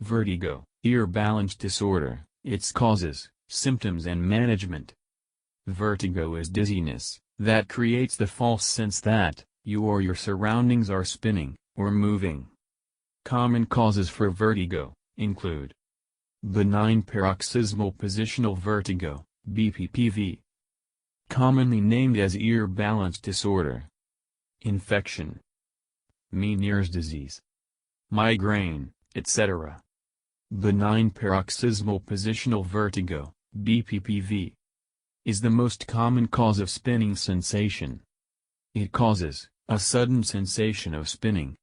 Vertigo, ear balance disorder, its causes, symptoms and management. Vertigo is dizziness that creates the false sense that you or your surroundings are spinning or moving. Common causes for vertigo include benign paroxysmal positional vertigo, BPPV, commonly named as ear balance disorder, infection, Meniere's disease, migraine, etc. Benign paroxysmal positional vertigo, BPPV, is the most common cause of spinning sensation. It causes a sudden sensation of spinning,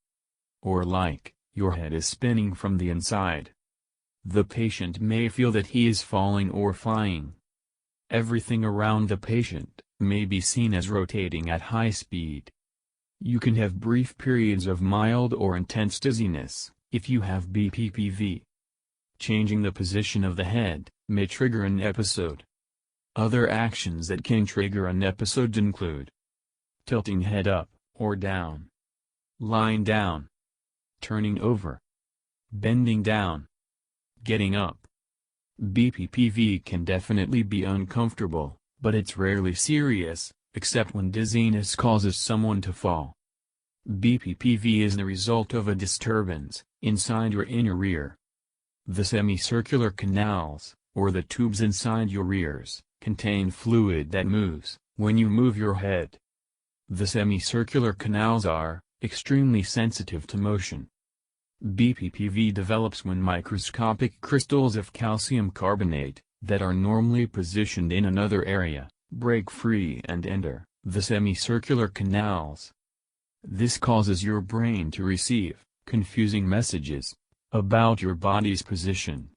or like your head is spinning from the inside. The patient may feel that he is falling or flying. Everything around the patient may be seen as rotating at high speed. You can have brief periods of mild or intense dizziness if you have BPPV. Changing the position of the head may trigger an episode. Other actions that can trigger an episode include tilting head up or down, lying down, turning over, bending down, getting up. BPPV can definitely be uncomfortable, but it's rarely serious, except when dizziness causes someone to fall. BPPV is the result of a disturbance inside your inner ear. The semicircular canals, or the tubes inside your ears, contain fluid that moves when you move your head. The semicircular canals are extremely sensitive to motion. BPPV develops when microscopic crystals of calcium carbonate, that are normally positioned in another area, break free and enter the semicircular canals. This causes your brain to receive confusing messages about your body's position.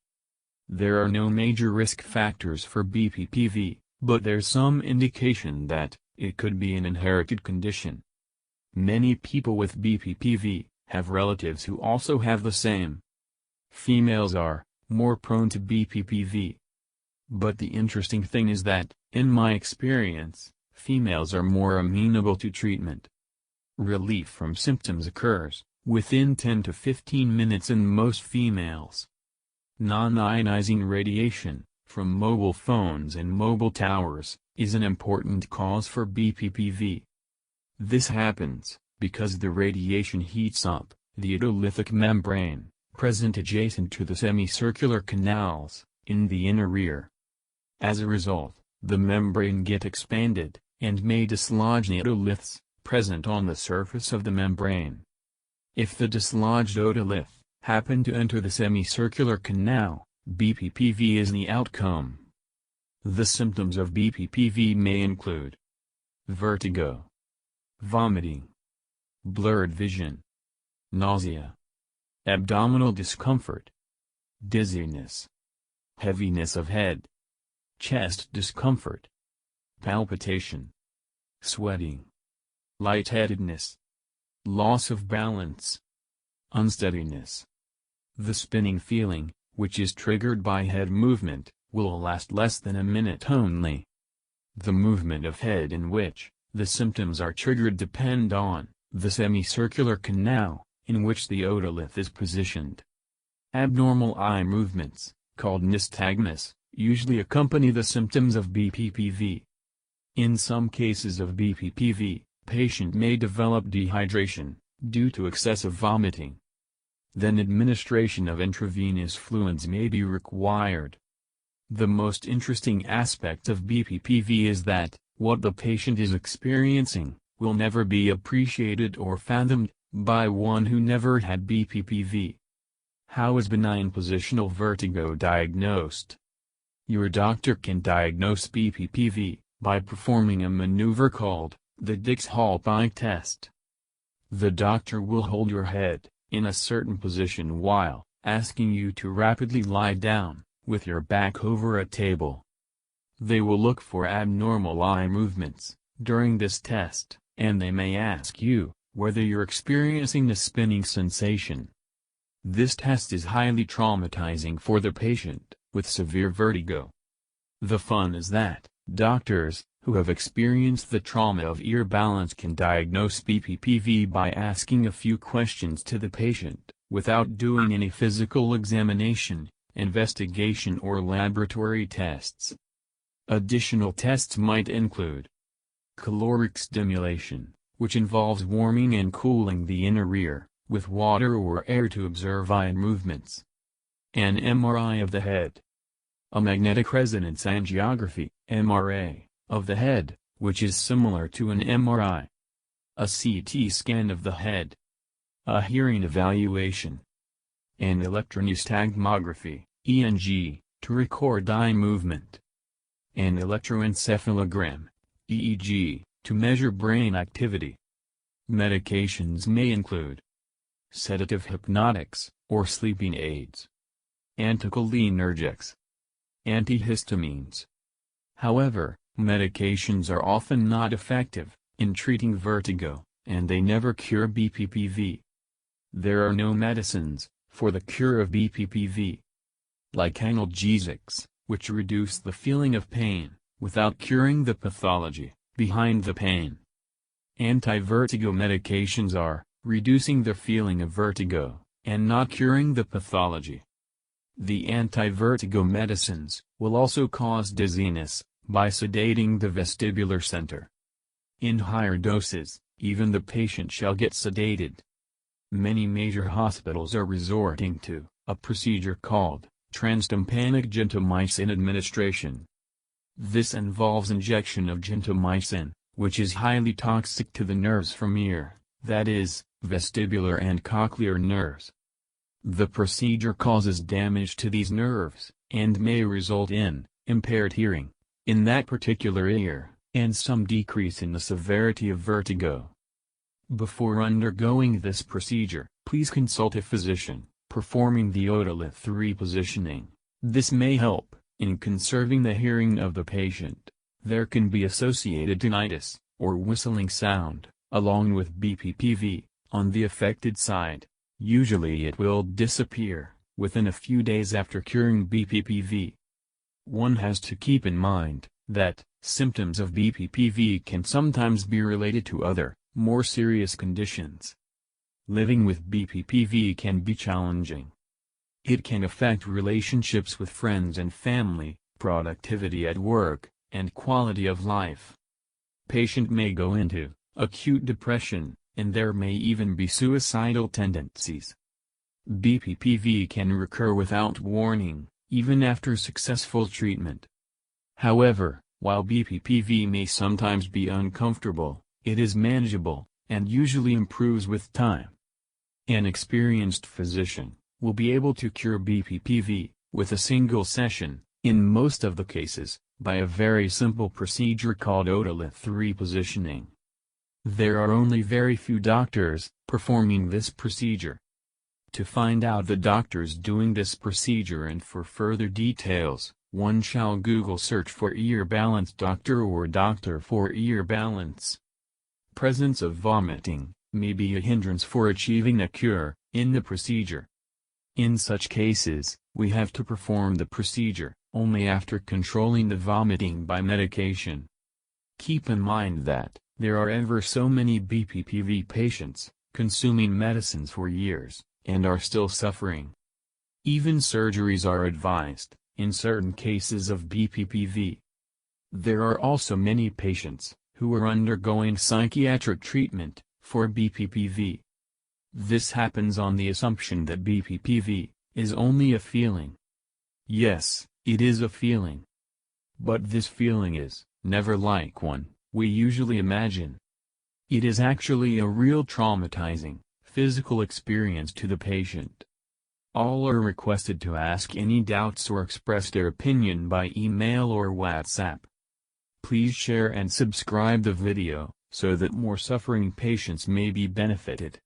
There are no major risk factors for BPPV, but there's some indication that it could be an inherited condition. Many people with BPPV have relatives who also have the same. Females are more prone to BPPV. But the interesting thing is that, in my experience, females are more amenable to treatment. Relief from symptoms occurs within 10 to 15 minutes in most females. Non-ionizing radiation from mobile phones and mobile towers is an important cause for BPPV. This happens because the radiation heats up the otolithic membrane, present adjacent to the semicircular canals, in the inner ear. As a result, the membrane gets expanded, and may dislodge the otoliths, present on the surface of the membrane. If the dislodged otolith happen to enter the semicircular canal, BPPV is the outcome. The symptoms of BPPV may include vertigo, vomiting, blurred vision, nausea, abdominal discomfort, dizziness, heaviness of head, chest discomfort, palpitation, sweating, lightheadedness, loss of balance, unsteadiness. The spinning feeling, which is triggered by head movement, will last less than a minute only. The movement of head in which the symptoms are triggered depend on the semicircular canal, in which the otolith is positioned. Abnormal eye movements, called nystagmus, usually accompany the symptoms of BPPV. In some cases of BPPV, patient may develop dehydration, due to excessive vomiting. Then administration of intravenous fluids may be required. The most interesting aspect of BPPV is that, what the patient is experiencing, will never be appreciated or fathomed by one who never had BPPV. How is benign positional vertigo diagnosed? Your doctor can diagnose BPPV by performing a maneuver called the Dix-Hallpike test. The doctor will hold your head in a certain position while asking you to rapidly lie down, with your back over a table. They will look for abnormal eye movements during this test, and they may ask you whether you're experiencing a spinning sensation. This test is highly traumatizing for the patient with severe vertigo. The fun is that doctors who have experienced the trauma of ear balance can diagnose BPPV by asking a few questions to the patient without doing any physical examination, investigation or laboratory tests. Additional tests might include caloric stimulation, which involves warming and cooling the inner ear, with water or air to observe eye movements. An MRI of the head. A magnetic resonance angiography, MRA, of the head, which is similar to an MRI. A CT scan of the head. A hearing evaluation. An electronystagmography, ENG, to record eye movement. An electroencephalogram, EEG, to measure brain activity. Medications may include sedative hypnotics, or sleeping aids, anticholinergics, antihistamines. However, medications are often not effective in treating vertigo, and they never cure Bppv. There are no medicines for the cure of Bppv. Like analgesics, which reduce the feeling of pain, without curing the pathology behind the pain. Anti-vertigo medications are reducing the feeling of vertigo, and not curing the pathology. The anti-vertigo medicines will also cause dizziness, by sedating the vestibular center. In higher doses, even the patient shall get sedated. Many major hospitals are resorting to a procedure called transtympanic gentamicin administration. This involves injection of gentamicin, which is highly toxic to the nerves from ear, that is, vestibular and cochlear nerves. The procedure causes damage to these nerves, and may result in impaired hearing in that particular ear, and some decrease in the severity of vertigo. Before undergoing this procedure, please consult a physician performing the otolith repositioning. This may help in conserving the hearing of the patient. There can be associated tinnitus, or whistling sound, along with Bppv, on the affected side. Usually it will disappear within a few days after curing Bppv. One has to keep in mind that symptoms of Bppv can sometimes be related to other, more serious conditions. Living with Bppv can be challenging. It can affect relationships with friends and family, productivity at work, and quality of life. Patient may go into acute depression, and there may even be suicidal tendencies. Bppv can recur without warning, even after successful treatment. However, while Bppv may sometimes be uncomfortable, it is manageable, and usually improves with time. An experienced physician will be able to cure Bppv, with a single session, in most of the cases, by a very simple procedure called otolith repositioning. There are only very few doctors performing this procedure. To find out the doctors doing this procedure and for further details, one shall Google search for ear balance doctor or doctor for ear balance. Presence of vomiting may be a hindrance for achieving a cure in the procedure. In such cases, we have to perform the procedure only after controlling the vomiting by medication. Keep in mind that there are ever so many Bppv patients consuming medicines for years and are still suffering. Even surgeries are advised in certain cases of Bppv. There are also many patients who are undergoing psychiatric treatment for Bppv. This happens on the assumption that Bppv is only a feeling. Yes, it is a feeling. But this feeling is never like one we usually imagine. It is actually a real traumatizing, physical experience to the patient. All are requested to ask any doubts or express their opinion by email or WhatsApp. Please share and subscribe the video, so that more suffering patients may be benefited.